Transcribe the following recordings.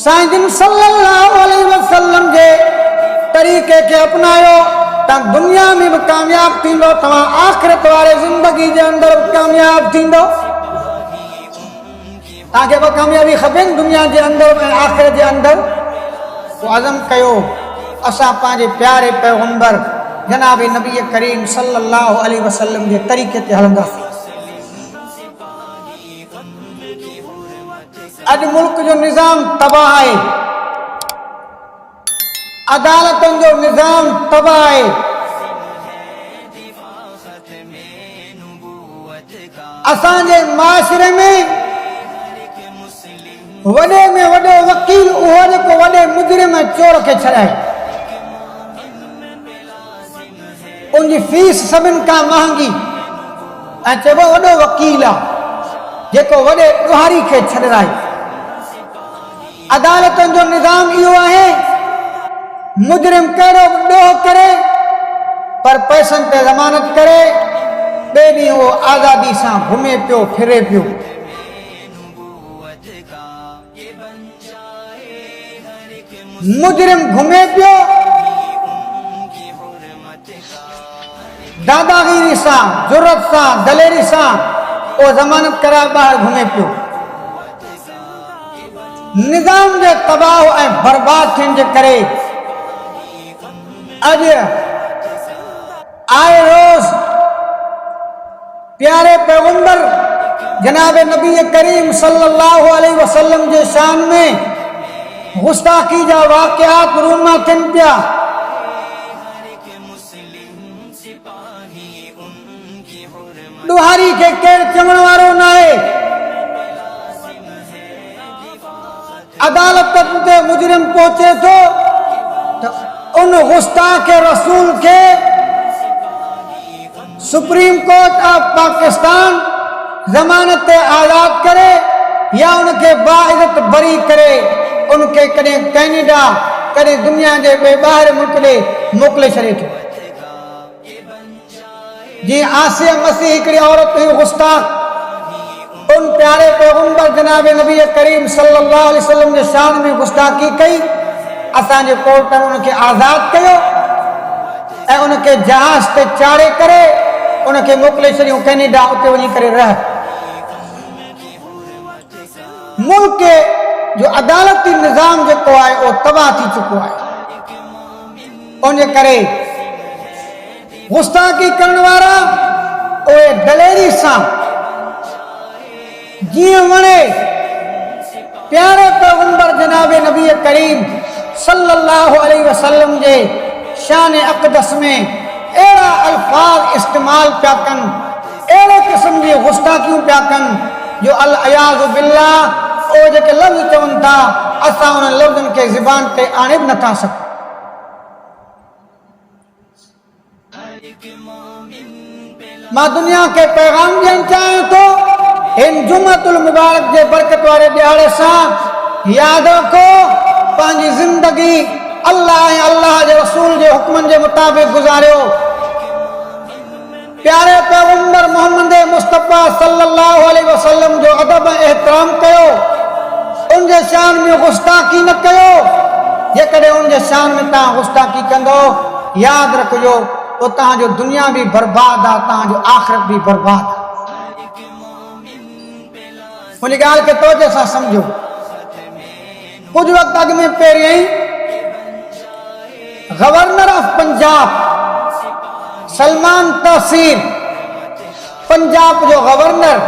साईं सल्लल्लाहु अलैहि वसल्लम जे तरीक़े खे अपनायो त दुनिया में भी कामयाब थींदो, तव्हां आख़िरत वारे ज़िंदगी जे अंदर कामयाब थींदो। तव्हांखे ॿ कामयाबी खपेनि, दुनिया जे अंदर ऐं आख़िरत जे अंदर। पोइ अज़म कयो असां पंहिंजे प्यारे पैगंबर जनाब नबी करीम सल्लल्लाहु अलैहि वसल्लम जे तरीक़े ते हलंदासीं। अॼु मुल्क जो निज़ाम तबाह आहे, अदालतुनि जो निज़ाम तबाह आहे, असांजे माशरे में वॾे में वॾो वकील उहो जेको वॾे मुजरिम चोर खे छॾाए, उनजी फीस सभिनि खां महांगी, ऐं चइबो वॾो वकील आहे जेको वॾे ॾोहारी खे छॾाए। अदालतुनि जो निज़ाम इहो आहे, मुजरिम कहिड़ो बि ॾोह करे पर पैसनि ते ज़मानत करे, ॿिए ॾींहुं उहो आज़ादी सां घुमे पियो फिरे पियो। मुजरिम घुमे पियो दादागिरी सां, जुर्रत सां, दलेरी सां, उहो ज़मानत कराए ॿाहिरि घुमे पियो। निज़ाम जे तबाह ऐं बर्बाद थियण जे करे अॼु आए रोज़ प्यारे पैगंबर जनाब नबी करीम सल्लल्लाहु अलैहि वसल्लम जे शान में गुस्ताखी जा वाक़ियात रूमा थियनि पिया। ॾोहारी खे केरु चवण वारो न आहे। अदालत ते मुजरिम पहुचे थो त उन गुस्ताख रसूल खे सुप्रीम कोर्ट ऑफ पाकिस्तान ज़मानत ते आज़ाद करे या उनखे बाइज़त बरी करे उनखे कॾहिं कैनेडा, कॾहिं दुनिया जे ॿिए ॿाहिरि मुल्क ॾे मोकिले छॾे थो। जीअं आसिया मसीह हिकिड़ी औरत हुई गुस्ताख, उन प्यारे पैगंबर जनाब नबी करीम सल्लल्लाहु अलैहि वसल्लम जे शान में गुस्ताखी कई, असांजे कोर्टनि उनखे आज़ाद कयो ऐं उनखे जहाज़ ते चाढ़े करे उनखे मोकिले छॾियूं कैनेडा, उते वञी करे रह। मुल्क जो अदालती निज़ाम जेको आहे उहो तबाह थी चुको आहे। उन करे गुस्ताखी करण वारा उहे दलेरी सां जीअं वणे प्यारे पैगंबर जनाब नबी करीम सल्लल्लाहु अलैहि वसल्लम जे शान अक़दस में अहिड़ा अल्फाज इस्तेमाल पिया कनि, अहिड़े क़िस्म जी गुस्ताखियूं पिया कनि जो अल अयाज़ु बिल्लाह, उहे जेके लफ़्ज़ चवनि था असां उन लफ़्ज़नि खे ज़ुबान ते आणे बि नथा सघूं। मां दुनिया खे पैगाम ॾियणु चाहियां थो, हिन जुमअतुल मुबारक जे बरकत वारे ॾियारे सां यादि रखो पंहिंजी ज़िंदगी अल्लाह ऐं अल्लाह जे रसूल जे हुक्मनि जे मुताबिक़ गुज़ारियो। प्यारे पैगंबर मोहम्मद मुस्तफ़ा सल्लल्लाहु अलैहि वसल्लम जो अदब ऐं एहतराम कयो, उन जे शान में गुस्ताखी न कयो। जेकॾहिं उन जे शान में तव्हां गुस्ताखी कंदो, यादि रखिजो तो तव्हांजो दुनिया भी बर्बाद आहे, तव्हांजो आख़िरत भी बर्बाद आहे। उन ॻाल्हि खे तवजो सां सम्झो। कुछ वक्त अॻु में पहिरियों ई गवर्नर ऑफ पंजाब सलमान तहसीन, पंजाब जो गवर्नर,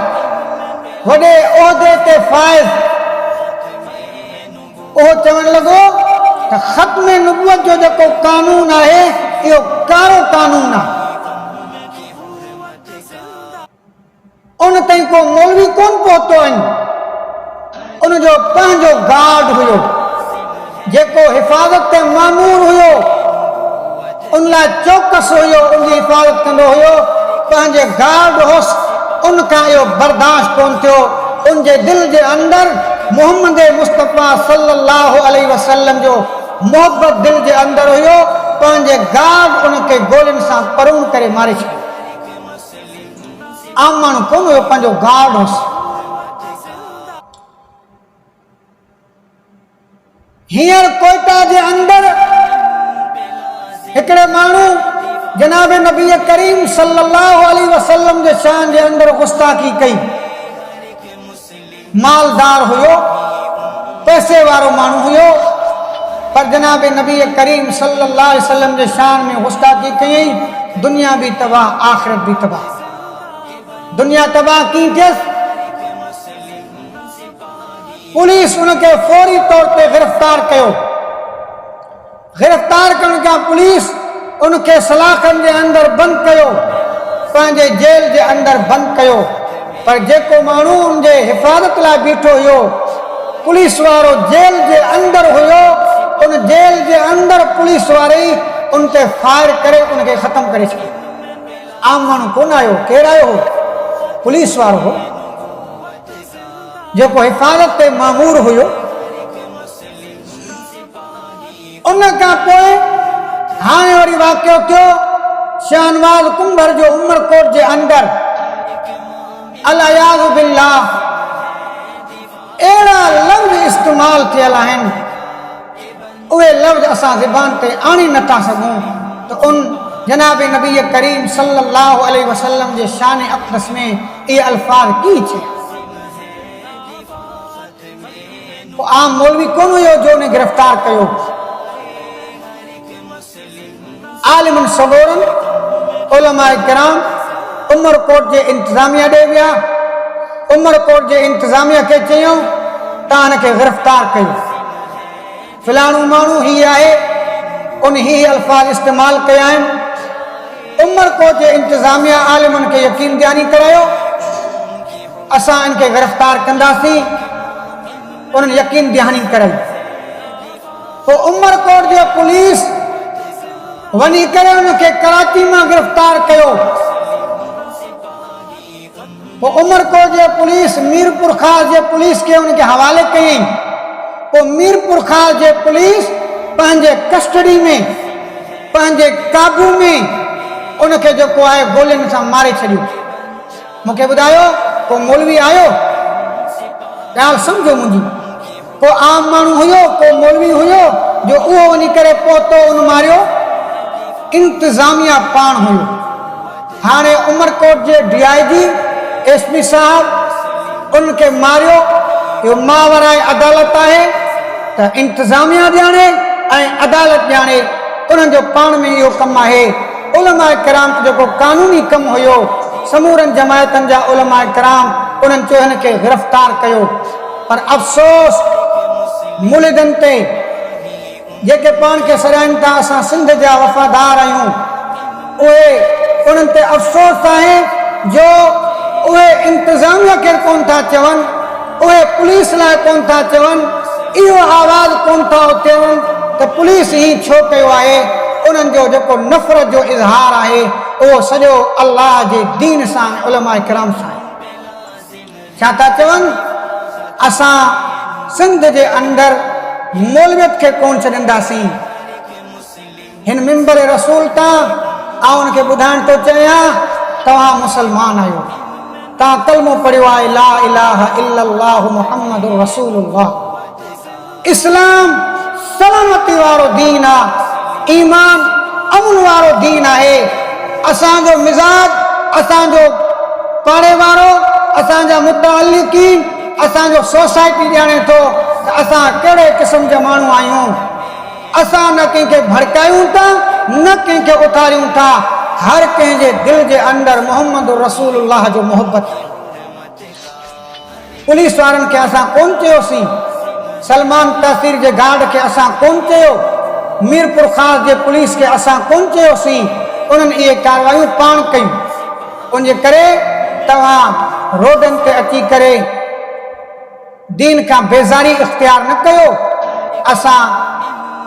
वॾे उहिदे ते फाइज़, उहो चवण लॻो त ख़त्म नबूवत जो जेको कानून आहे इहो कारो कानून आहे। उन ताईं को मौलवी कोन पहुतो आहिनि। उनजो पंहिंजो गार्ड हुयो जेको हिफ़ाज़त ते मामूर हुयो, उन लाइ चौकस हुयो, उनजी हिफ़ाज़त कंदो हुयो, पंहिंजे गार्ड होसि। उनखां इहो बर्दाश्त कोन थियो। उनजे दिलि जे अंदरि मोहम्मद मुस्तफ़ा सल्लल्लाहु अलैहि वसल्लम जो मोहब्बत दिलि जे अंदरि हुयो। पंहिंजे गार्ड उनखे गोलियुनि सां परून करे मारे छॾियो। आम माण्हू कोन हुयो, पंहिंजो गार्ड होसि। हींअर कोयटा जे अंदरि हिकिड़े माण्हू जनाब नबी करीम सल्लल्लाहु अलैहि वसल्लम जे शान जे अंदरि गुस्ताखी कई। मालदार हुयो, पैसे वारो माण्हू हुयो, पर जनाब नबी करीम सल्लल्लाहु अलैहि वसल्लम जे शान में गुस्ताखी कयई। दुनिया भी तबाह, आखिरत भी तबाह। दुनिया तबाह की थियसि, पुलिस उनके फौरी तौर पे गिरफ्तार कयो। गिरफ्तार करण खां पुलिस उनके सलाखनि जे अंदरि बंदि कयो, पंहिंजे जेल जे अंदरि बंदि कयो। पर जेको माण्हू उन जे हिफ़ाज़त लाइ बीठो हुयो, पुलिस वारो जेल जे अंदरि हुयो, उन जेल जे अंदरि पुलिस वारे उन ते फायर करे उनखे ख़तमु करे छॾियो। आम माण्हू कोन आयो, केरु आयो हो? पुलिस वारो हो, जेको हिफ़ाज़त ते मामूर हुयो। उन खां पोइ हाणे वरी वाक़ियो थियो शाहनवाज़ कुंभर जो उमरकोट जे अंदरि। अल-अयाज़ु बिल्लाह, अहिड़ा लफ़्ज़ इस्तेमालु थियल आहिनि, उहे लफ़्ज़ असां ज़ुबान ते आणे नथा सघूं त उन जनाब नबी करीम सल्लल्लाहु अलैहि वसल्लम जे शान अक़दस में इहे अल्फाज़ की चया। आम मौलवी कोन हुयो जो उन्हें गिरफ्तार कयो। आलिमन सगोरन उलमाए किराम उमरकोट जे इंतज़ामिया ॾे विया। उमरकोट जे इंतज़ामिया खे चयूं तव्हां हिनखे गिरफ्तार कयो। फलाणो माण्हू ही आहे, उन ही अल्फाज़ इस्तेमालु कया आहिनि। उमरकोट जे इंतज़ामिया आलिमन खे यकीन ॾियानी करायो, असां इनखे गिरफ्तार कंदासीं। उन्हनि यकीन ॾियानी कराई। पोइ उमरकोट जे पुलिस वञी करे उनखे कराची मां गिरफ्तार कयो। पोइ उमरकोट जे पुलिस मीरपुर ख़ास जे पुलिस खे उनखे हवाले कयईं। पोइ मीरपुर ख़ास जे पुलिस पंहिंजे कस्टडी में, पंहिंजे काबू में उनखे जेको आहे गोलियुनि सां मारे छॾियो। मूंखे ॿुधायो को मौलवी आयो? ॻाल्हि सम्झो मुंहिंजी। को आम माण्हू हुयो, को मौलवी हुयो जो उहो वञी करे पहुतो उन मारियो? इंतज़ामिया पाण हुयो। हाणे उमरकोट जे DIG SP साहब उनखे मारियो। इहो मावराए अदालत आहे त इंतज़ामिया ॼाणे ऐं अदालत ॼाणे, उन्हनि जो पाण में इहो कमु आहे। उलमाए किराम जेको कानूनी कमु हुयो, समूरनि जमायतनि जा उलमाए किराम उन्हनि चयो हिनखे गिरफ़्तार कयो। पर अफ़सोस मुलिदनि ते जेके पाण खे सॾाइनि था असां सिंध जा वफ़ादार आहियूं, उन्हनि ते अफ़सोस आहे जो उहे इंतज़ामिया खे कोन था चवनि, उहे पुलिस लाइ कोन था चवनि, इहो आवाज़ कोन था उथियनि त पुलिस ही छो कयो आहे। उन्हनि जो जेको नफ़रत जो इज़हार आहे उहो सॼो अल्लाह जे दीन सां, उलमाए किराम सां। छा था चवनि? असां सिंध जे अंदरि मौलवियत खे कोन छॾींदासीं। हिन मिंबर रसूल तां आउं उनखे ॿुधाइण थो चाहियां, तव्हां मुसलमान आहियो, तव्हां कलमो पढ़ियो आहे ला इलाहा इल्लल्लाहु मुहम्मदुर रसूलुल्लाह। इस्लाम सलामती वारो दीन आहे, ईमान अमन वारो दीन आहे। असांजो मिज़ाज, असांजो पाड़े वारो, असांजा मुतअल्लिक़ीन, असांजो सोसाइटी ॼाणे थो त असां कहिड़े क़िस्म जा माण्हू आहियूं। असां न कंहिंखे भड़कायूं था, न कंहिंखे उथारियूं था। हर कंहिंजे दिलि जे अंदरि मुहम्मद रसूलुल्लाह जो मोहब्बत। पुलिस वारनि खे असां कोन चयोसीं, सलमान तहसीर जे गार्ड खे असां कोन चयो, मीरपुर ख़ास जे पुलिस खे असां कोन चयोसीं। उन्हनि इहे कार्रवायूं पाण कयूं। उनजे करे तव्हां रोडनि ते अची करे दीन खां बेज़ारी इख़्तियार न कयो। असां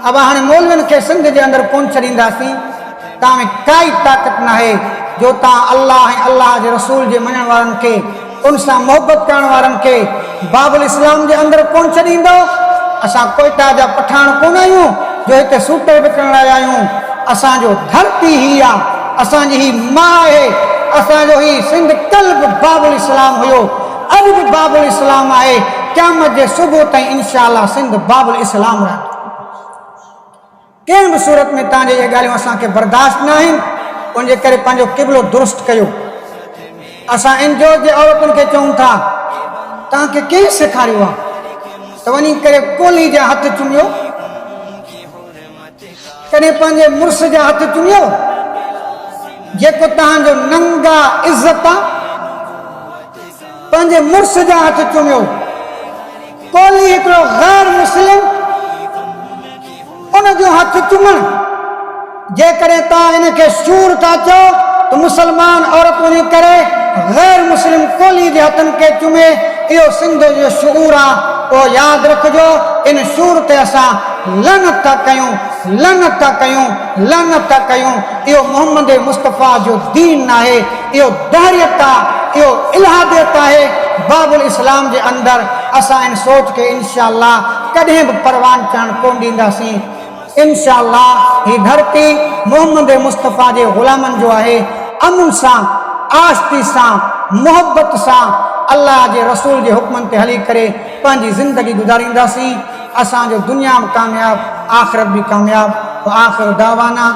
अब हाणे मौलवियुनि खे सिंध जे अंदरि कोन छॾींदासीं। तव्हां में काई ताक़त न आहे जो तव्हां अल्लाह ऐं अल्लाह जे रसूल जे मञण वारनि खे, उन सां मोहबत करण वारनि खे बाबुल इस्लाम जे अंदरि कोन छॾींदो। असां कोयटा जा पठान कोन आहियूं जो हिते सूटर विकिणण आया आहियूं। असांजो धरती ही आहे, असांजी ही मां आहे, असांजो ही सिंध कल बि बाबुल इस्लाम हुयो, अॼु बि बाबुल इस्लाम आहे। क़यामत जे सुबुह ताईं इंशा अल्लाह सिंध बाबुल इस्लाम रहंदो। कंहिं बि सूरत में तव्हांजे इहे ॻाल्हियूं असांखे बर्दाश्त न आहिनि, उनजे करे पंहिंजो क़िबलो दुरुस्त कयो। असां इंजोर जे औरतुनि खे चऊं था, तव्हांखे कंहिं सेखारियो आहे त वञी करे कोली जा हथ चुमियो, कॾहिं पंहिंजे मुड़ुस जा हथ चुमियो जेको तव्हांजो नंगा इज़त आहे, पंहिंजे मुड़ुस जा हथ चुमियो। कोली हिकिड़ो गैर मुस्लिम उन जो हथ चुमण, जेकॾहिं तव्हां इनखे शूर था चओ त मुसलमान औरत वञी करे गैर मुस्लिम कोली जे हथनि खे चुमे, इहो सिंध जो शूर आहे। पोइ यादि रखिजो, इन शूर ते असां लनत था कयूं, लनत था कयूं, लनत था कयूं। इहो मोहम्मद मुस्तफ़ा जो दीन आहे, इहो दहरियत आहे, इहो इल्हादियत आहे बाबुल इस्लाम जे अंदरि। असां इन सोच खे इंशाअल्लाह कॾहिं बि परवान करणु कोन ॾींदासीं। इंशाअल्लाह ही धरती मोहम्मद मुस्तफ़ा जे ग़ुलामनि जो आहे। अमन सां, आस्ती सां, मोहब्बत सां अल्लाह जे रसूल जे हुक्मनि ते हली करे पंहिंजी ज़िंदगी गुज़ारींदासीं। असांजो दुनिया में कामयाब, आख़िरत बि कामयाब। आख़िर दावाना